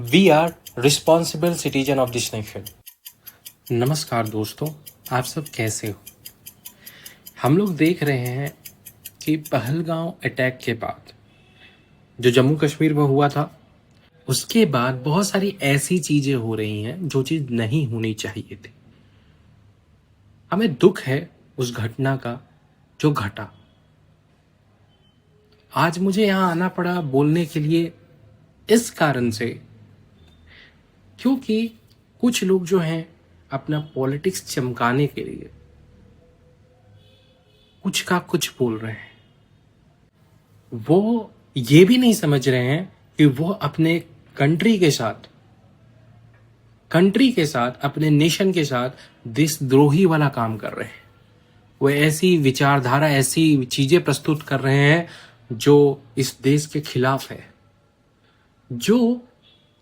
We are responsible citizen of this nation. नमस्कार दोस्तों, आप सब कैसे हो। हम लोग देख रहे हैं कि पहलगांव अटैक के बाद जो जम्मू कश्मीर में हुआ था, उसके बाद बहुत सारी ऐसी चीजें हो रही हैं जो चीज नहीं होनी चाहिए थी। हमें दुख है उस घटना का जो घटा। आज मुझे यहाँ आना पड़ा बोलने के लिए इस कारण से, क्योंकि कुछ लोग जो हैं अपना पॉलिटिक्स चमकाने के लिए कुछ का कुछ बोल रहे हैं। वो ये भी नहीं समझ रहे हैं कि वो अपने कंट्री के साथ अपने नेशन के साथ देशद्रोही वाला काम कर रहे हैं। वो ऐसी विचारधारा, ऐसी चीजें प्रस्तुत कर रहे हैं जो इस देश के खिलाफ है, जो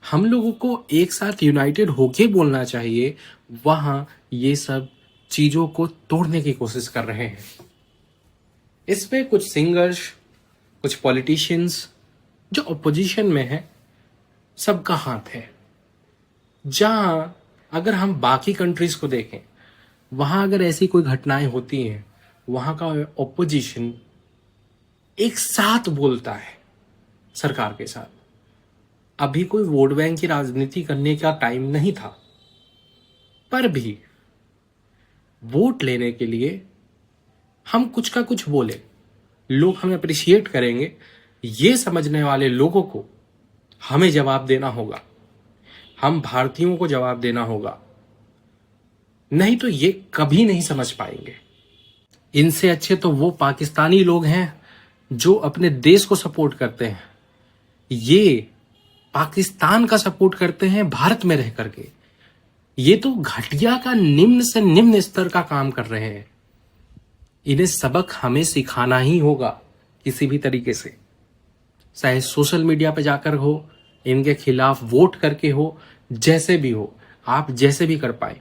हम लोगों को एक साथ यूनाइटेड होके बोलना चाहिए। वहां ये सब चीजों को तोड़ने की कोशिश कर रहे हैं। इसमें कुछ सिंगर्स, कुछ पॉलिटिशियंस जो अपोजिशन में है, सबका हाथ है। जहां अगर हम बाकी कंट्रीज को देखें, वहां अगर ऐसी कोई घटनाएं होती हैं, वहां का ऑपोजिशन एक साथ बोलता है सरकार के साथ। अभी कोई वोट बैंक की राजनीति करने का टाइम नहीं था, पर भी वोट लेने के लिए हम कुछ का कुछ बोले, लोग हमें अप्रिशिएट करेंगे। ये समझने वाले लोगों को हमें जवाब देना होगा, हम भारतीयों को जवाब देना होगा, नहीं तो ये कभी नहीं समझ पाएंगे। इनसे अच्छे तो वो पाकिस्तानी लोग हैं जो अपने देश को सपोर्ट करते हैं। ये पाकिस्तान का सपोर्ट करते हैं भारत में रह करके। ये तो घटिया का निम्न से निम्न स्तर का काम कर रहे हैं। इन्हें सबक हमें सिखाना ही होगा किसी भी तरीके से, चाहे सोशल मीडिया पे जाकर हो, इनके खिलाफ वोट करके हो, जैसे भी हो, आप जैसे भी कर पाए।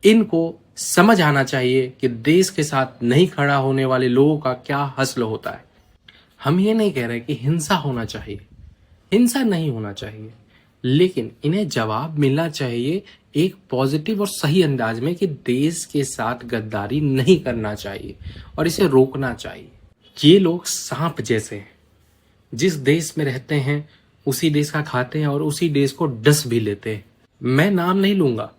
इनको समझ आना चाहिए कि देश के साथ नहीं खड़ा होने वाले लोगों का क्या हश्र होता है। हम ये नहीं कह रहे कि हिंसा होना चाहिए, हिंसा नहीं होना चाहिए, लेकिन इन्हें जवाब मिलना चाहिए एक पॉजिटिव और सही अंदाज में कि देश के साथ गद्दारी नहीं करना चाहिए और इसे रोकना चाहिए। ये लोग सांप जैसे हैं, जिस देश में रहते हैं उसी देश का खाते हैं और उसी देश को डस भी लेते हैं। मैं नाम नहीं लूंगा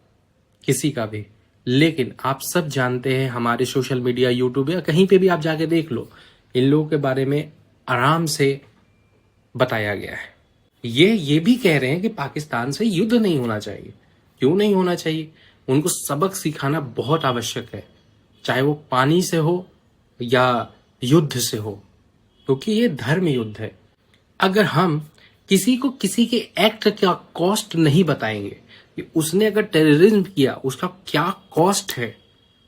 किसी का भी, लेकिन आप सब जानते हैं, हमारे सोशल मीडिया, यूट्यूब या कहीं पे भी आप जाके देख लो, इन लोगों के बारे में आराम से बताया गया है। ये भी कह रहे हैं कि पाकिस्तान से युद्ध नहीं होना चाहिए। क्यों नहीं होना चाहिए? उनको सबक सिखाना बहुत आवश्यक है, चाहे वो पानी से हो या युद्ध से हो, क्योंकि ये धर्म युद्ध है। अगर हम किसी को किसी के एक्ट का कॉस्ट नहीं बताएंगे कि उसने अगर टेररिज्म किया उसका क्या कॉस्ट है,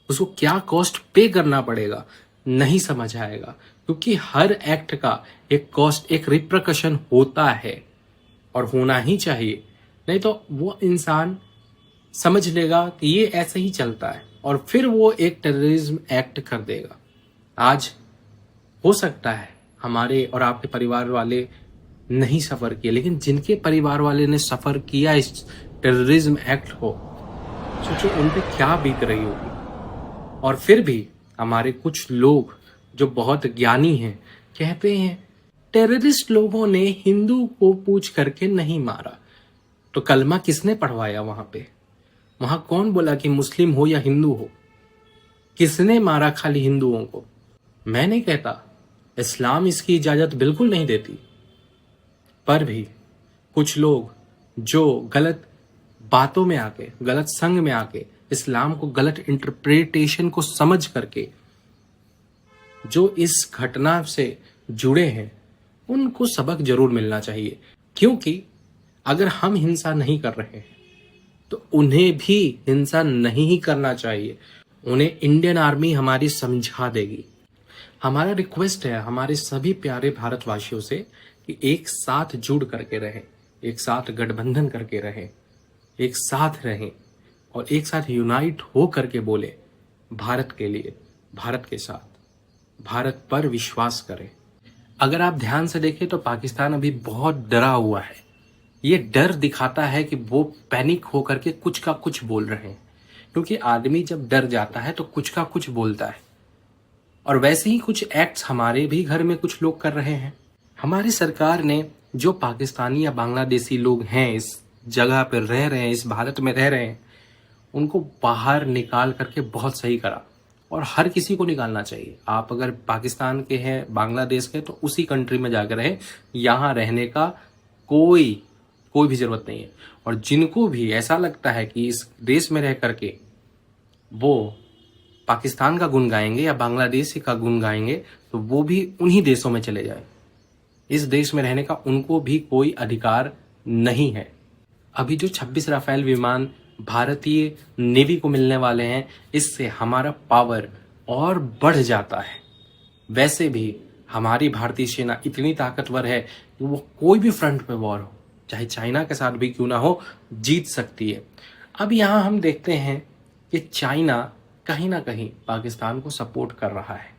उसको क्या कॉस्ट पे करना पड़ेगा, नहीं समझ आएगा। क्योंकि हर एक्ट का एक कॉस्ट, एक रिप्रकशन होता है और होना ही चाहिए। नहीं तो वो इंसान समझ लेगा कि ये ऐसे ही चलता है और फिर वो एक टेररिज्म एक्ट कर देगा। आज हो सकता है हमारे और आपके परिवार वाले नहीं सफर किए, लेकिन जिनके परिवार वाले ने सफर किया इस टेररिज्म एक्ट को, सोचो उन पे क्या बीत रही होगी। और फिर भी हमारे कुछ लोग जो बहुत ज्ञानी हैं कहते हैं टेररिस्ट लोगों ने हिंदू को पूछ करके नहीं मारा। तो कलमा किसने पढ़वाया वहां पे? वहां कौन बोला कि मुस्लिम हो या हिंदू हो? किसने मारा खाली हिंदुओं को? मैं नहीं कहता, इस्लाम इसकी इजाजत बिल्कुल नहीं देती, पर भी कुछ लोग जो गलत बातों में आके, गलत संग में आके, इस्लाम को गलत इंटरप्रिटेशन को समझ करके जो इस घटना से जुड़े हैं, उनको सबक जरूर मिलना चाहिए। क्योंकि अगर हम हिंसा नहीं कर रहे हैं तो उन्हें भी हिंसा नहीं करना चाहिए। उन्हें इंडियन आर्मी हमारी समझा देगी। हमारा रिक्वेस्ट है हमारे सभी प्यारे भारतवासियों से कि एक साथ जुड़ करके रहें, एक साथ गठबंधन करके रहें, एक साथ रहें और एक साथ यूनाइट हो करके बोले भारत के लिए, भारत के साथ, भारत पर विश्वास करें। अगर आप ध्यान से देखें तो पाकिस्तान अभी बहुत डरा हुआ है। ये डर दिखाता है कि वो पैनिक होकर के कुछ का कुछ बोल रहे हैं, क्योंकि आदमी जब डर जाता है तो कुछ का कुछ बोलता है। और वैसे ही कुछ एक्ट्स हमारे भी घर में कुछ लोग कर रहे हैं। हमारी सरकार ने जो पाकिस्तानी या बांग्लादेशी लोग हैं, इस जगह पर रह रहे हैं, इस भारत में रह रहे हैं, उनको बाहर निकाल करके बहुत सही करा। और हर किसी को निकालना चाहिए। आप अगर पाकिस्तान के हैं, बांग्लादेश के, तो उसी कंट्री में जाकर रहे। यहाँ रहने का कोई भी जरूरत नहीं है। और जिनको भी ऐसा लगता है कि इस देश में रह करके वो पाकिस्तान का गुण गाएंगे या बांग्लादेश का गुण गाएंगे, तो वो भी उन्हीं देशों में चले जाए। इस देश में रहने का उनको भी कोई अधिकार नहीं है। अभी जो 26 राफेल विमान भारतीय नेवी को मिलने वाले हैं, इससे हमारा पावर और बढ़ जाता है। वैसे भी हमारी भारतीय सेना इतनी ताकतवर है कि वो कोई भी फ्रंट पे वॉर हो, चाहे चाइना के साथ भी क्यों ना हो, जीत सकती है। अब यहाँ हम देखते हैं कि चाइना कहीं ना कहीं पाकिस्तान को सपोर्ट कर रहा है।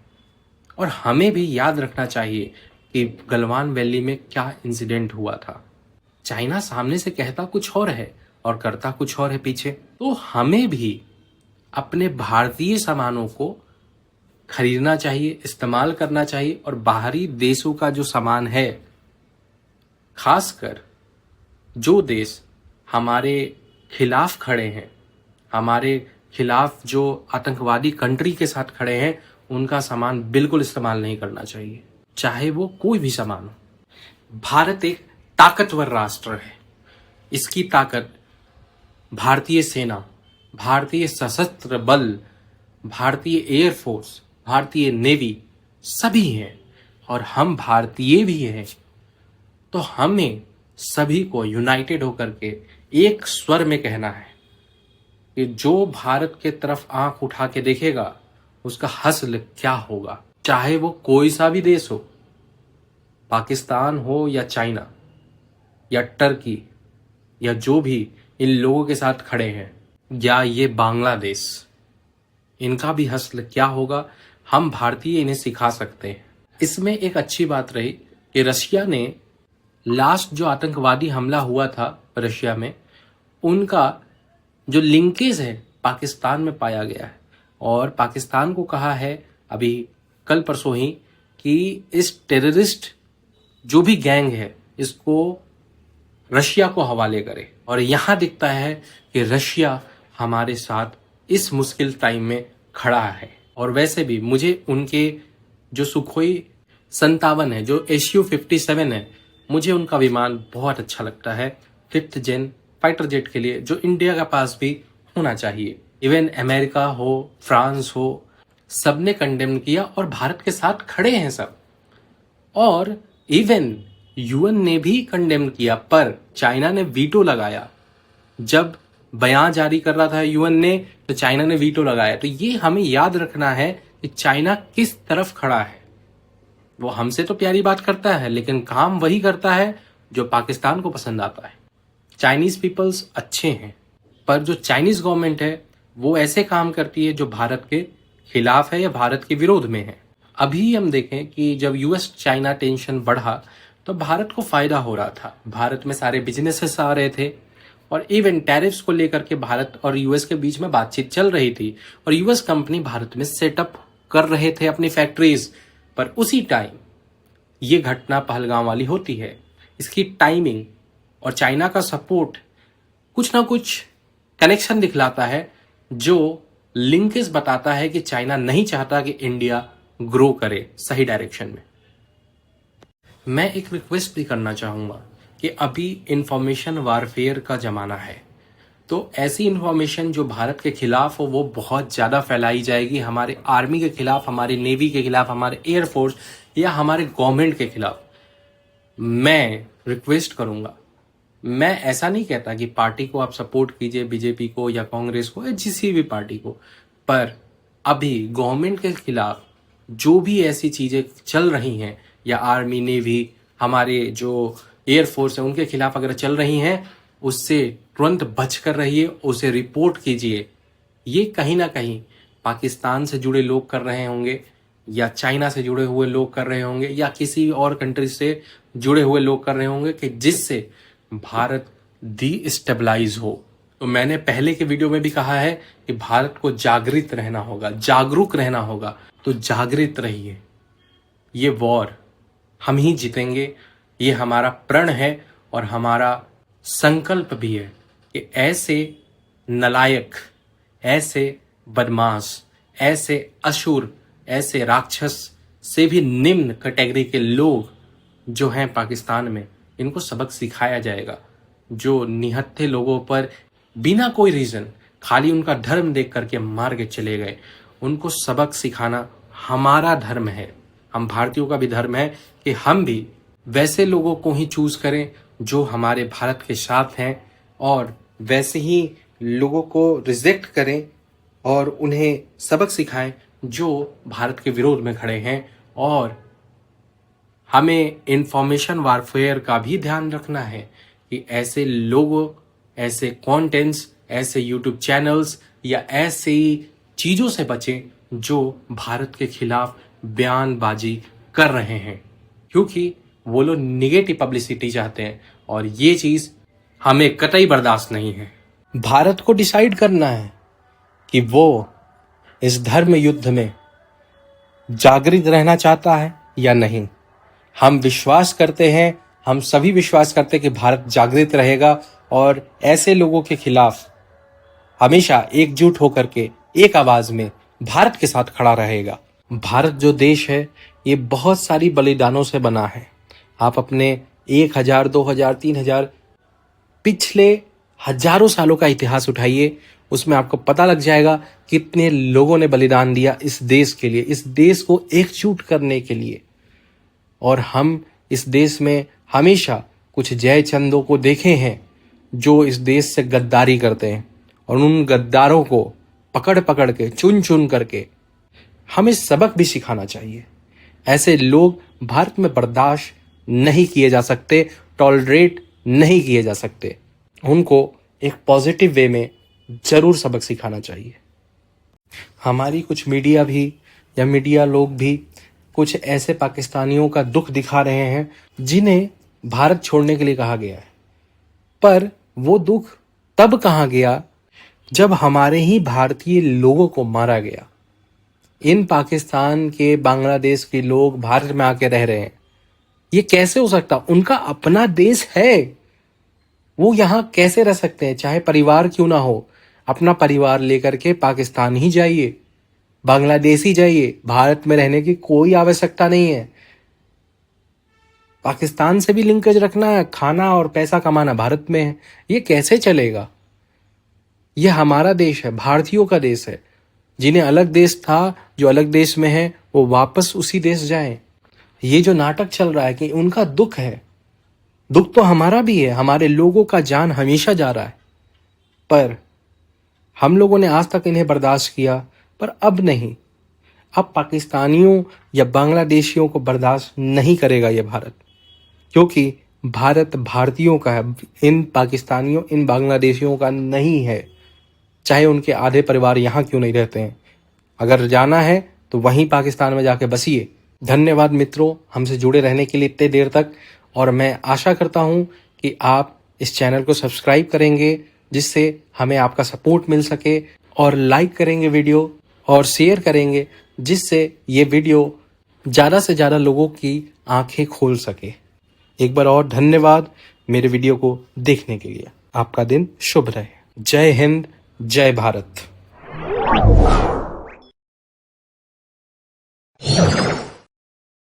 और हमें भी याद रखना चाहिए कि गलवान वैली में क्या इंसिडेंट हुआ था। चाइना सामने से कहता कुछ और है और करता कुछ और है पीछे। तो हमें भी अपने भारतीय सामानों को खरीदना चाहिए, इस्तेमाल करना चाहिए। और बाहरी देशों का जो सामान है, खासकर जो देश हमारे खिलाफ खड़े हैं, हमारे खिलाफ जो आतंकवादी कंट्री के साथ खड़े हैं, उनका सामान बिल्कुल इस्तेमाल नहीं करना चाहिए, चाहे वो कोई भी सामान हो। भारत एक ताकतवर राष्ट्र है। इसकी ताकत भारतीय सेना, भारतीय सशस्त्र बल, भारतीय एयरफोर्स, भारतीय नेवी सभी हैं। और हम भारतीय भी हैं। तो हमें सभी को यूनाइटेड होकर के एक स्वर में कहना है कि जो भारत के तरफ आंख उठा के देखेगा, उसका हश्र क्या होगा। चाहे वो कोई सा भी देश हो, पाकिस्तान हो या चाइना या टर्की या जो भी इन लोगों के साथ खड़े हैं, या ये बांग्लादेश, इनका भी हश्र क्या होगा, हम भारतीय इन्हें सिखा सकते हैं। इसमें एक अच्छी बात रही कि रशिया ने लास्ट जो आतंकवादी हमला हुआ था रशिया में, उनका जो लिंकेज है पाकिस्तान में पाया गया है। और पाकिस्तान को कहा है अभी कल परसों ही कि इस टेररिस्ट जो भी गैंग है, इसको रशिया को हवाले करे। और यहां दिखता है कि रशिया हमारे साथ इस मुश्किल टाइम में खड़ा है। और वैसे भी मुझे उनके जो सुखोई 57 है, जो SU-57 है, मुझे उनका विमान बहुत अच्छा लगता है 5th जेन फाइटर जेट के लिए, जो इंडिया के पास भी होना चाहिए। इवन अमेरिका हो, फ्रांस हो, सबने कंडेम किया और भारत के साथ खड़े हैं सब। और इवन यूएन ने भी कंडेम किया, पर चाइना ने वीटो लगाया। जब बयान जारी कर रहा था यूएन ने, तो चाइना ने वीटो लगाया। तो ये हमें याद रखना है कि चाइना किस तरफ खड़ा है। वो हमसे तो प्यारी बात करता है, लेकिन काम वही करता है जो पाकिस्तान को पसंद आता है। चाइनीज पीपल्स अच्छे हैं, पर जो चाइनीज गवर्नमेंट है वो ऐसे काम करती है जो भारत के खिलाफ है या भारत के विरोध में है। अभी हम देखें कि जब यूएस चाइना टेंशन बढ़ा तो भारत को फायदा हो रहा था। भारत में सारे बिजनेसेस आ रहे थे और इवन टैरिफ्स को लेकर के भारत और यूएस के बीच में बातचीत चल रही थी। और यूएस कंपनी भारत में सेटअप कर रहे थे अपनी फैक्ट्रीज। पर उसी टाइम ये घटना पहलगाम वाली होती है। इसकी टाइमिंग और चाइना का सपोर्ट कुछ ना कुछ कनेक्शन दिखलाता है, जो लिंकेज बताता है कि चाइना नहीं चाहता कि इंडिया ग्रो करे सही डायरेक्शन में। मैं एक रिक्वेस्ट भी करना चाहूंगा कि अभी इंफॉर्मेशन वारफेयर का जमाना है। तो ऐसी इंफॉर्मेशन जो भारत के खिलाफ हो वो बहुत ज़्यादा फैलाई जाएगी, हमारे आर्मी के खिलाफ, हमारे नेवी के खिलाफ, हमारे एयरफोर्स या हमारे गवर्नमेंट के खिलाफ। मैं रिक्वेस्ट करूंगा, मैं ऐसा नहीं कहता कि पार्टी को आप सपोर्ट कीजिए, बीजेपी को या कांग्रेस को या किसी भी पार्टी को, पर अभी गवर्नमेंट के खिलाफ जो भी ऐसी चीज़ें चल रही हैं या आर्मी नेवी, हमारे जो एयरफोर्स है, उनके खिलाफ अगर चल रही हैं, उससे तुरंत बच कर रहिए, उसे रिपोर्ट कीजिए। ये कहीं ना कहीं पाकिस्तान से जुड़े लोग कर रहे होंगे या चाइना से जुड़े हुए लोग कर रहे होंगे या किसी और कंट्री से जुड़े हुए लोग कर रहे होंगे, कि जिससे भारत डिस्टेबलाइज हो। तो मैंने पहले के वीडियो में भी कहा है कि भारत को जागृत रहना होगा, जागरूक रहना होगा। तो जागृत रहिए। ये वॉर हम ही जीतेंगे, ये हमारा प्रण है और हमारा संकल्प भी है कि ऐसे नालायक, ऐसे बदमाश, ऐसे असुर, ऐसे राक्षस से भी निम्न कैटेगरी के लोग जो हैं पाकिस्तान में, इनको सबक सिखाया जाएगा। जो निहत्थे लोगों पर बिना कोई रीजन, खाली उनका धर्म देख करके मार के चले गए, उनको सबक सिखाना हमारा धर्म है। हम भारतीयों का भी धर्म है कि हम भी वैसे लोगों को ही चूज करें जो हमारे भारत के साथ हैं, और वैसे ही लोगों को रिजेक्ट करें और उन्हें सबक सिखाएं जो भारत के विरोध में खड़े हैं। और हमें इंफॉर्मेशन वारफेयर का भी ध्यान रखना है कि ऐसे लोगों, ऐसे कंटेंट्स, ऐसे यूट्यूब चैनल्स या ऐसी चीजों से बचें जो भारत के खिलाफ बयानबाजी कर रहे हैं, क्योंकि वो लोग निगेटिव पब्लिसिटी चाहते हैं और ये चीज हमें कतई बर्दाश्त नहीं है। भारत को डिसाइड करना है कि वो इस धर्म युद्ध में जागृत रहना चाहता है या नहीं। हम विश्वास करते हैं, हम सभी विश्वास करते हैं कि भारत जागृत रहेगा और ऐसे लोगों के खिलाफ हमेशा एकजुट होकर के एक आवाज में भारत के साथ खड़ा रहेगा। भारत जो देश है ये बहुत सारी बलिदानों से बना है। आप अपने 1000, 2000, 3000 पिछले हजारों सालों का इतिहास उठाइए, उसमें आपको पता लग जाएगा कितने लोगों ने बलिदान दिया इस देश के लिए, इस देश को एकजुट करने के लिए। और हम इस देश में हमेशा कुछ जयचंदों को देखे हैं जो इस देश से गद्दारी करते हैं, और उन गद्दारों को पकड़ पकड़ के, चुन चुन करके हमें सबक भी सिखाना चाहिए। ऐसे लोग भारत में बर्दाश्त नहीं किए जा सकते, टॉलरेट नहीं किए जा सकते। उनको एक पॉजिटिव वे में जरूर सबक सिखाना चाहिए। हमारी कुछ मीडिया भी या मीडिया लोग भी कुछ ऐसे पाकिस्तानियों का दुख दिखा रहे हैं जिन्हें भारत छोड़ने के लिए कहा गया है, पर वो दुख तब कहा गया जब हमारे ही भारतीय लोगों को मारा गया। इन पाकिस्तान के, बांग्लादेश के लोग भारत में आके रह रहे हैं, ये कैसे हो सकता? उनका अपना देश है, वो यहां कैसे रह सकते हैं? चाहे परिवार क्यों ना हो, अपना परिवार लेकर के पाकिस्तान ही जाइए, बांग्लादेश ही जाइए, भारत में रहने की कोई आवश्यकता नहीं है। पाकिस्तान से भी लिंकेज रखना है, खाना और पैसा कमाना भारत में है, ये कैसे चलेगा? ये हमारा देश है, भारतीयों का देश है। जिन्हें अलग देश था, जो अलग देश में है, वो वापस उसी देश जाएं। ये जो नाटक चल रहा है कि उनका दुख है, दुख तो हमारा भी है, हमारे लोगों का जान हमेशा जा रहा है, पर हम लोगों ने आज तक इन्हें बर्दाश्त किया, पर अब नहीं। अब पाकिस्तानियों या बांग्लादेशियों को बर्दाश्त नहीं करेगा ये भारत, क्योंकि भारत भारतीयों का है, इन पाकिस्तानियों, इन बांग्लादेशियों का नहीं है। चाहे उनके आधे परिवार यहाँ क्यों नहीं रहते हैं, अगर जाना है तो वहीं पाकिस्तान में जाके बसिए। धन्यवाद मित्रों, हमसे जुड़े रहने के लिए इतने देर तक, और मैं आशा करता हूं कि आप इस चैनल को सब्सक्राइब करेंगे, जिससे हमें आपका सपोर्ट मिल सके, और लाइक करेंगे वीडियो और शेयर करेंगे, जिससे ये वीडियो ज़्यादा से ज़्यादा लोगों की आंखें खोल सके। एक बार और धन्यवाद मेरे वीडियो को देखने के लिए। आपका दिन शुभ रहे। जय हिंद, जय भारत।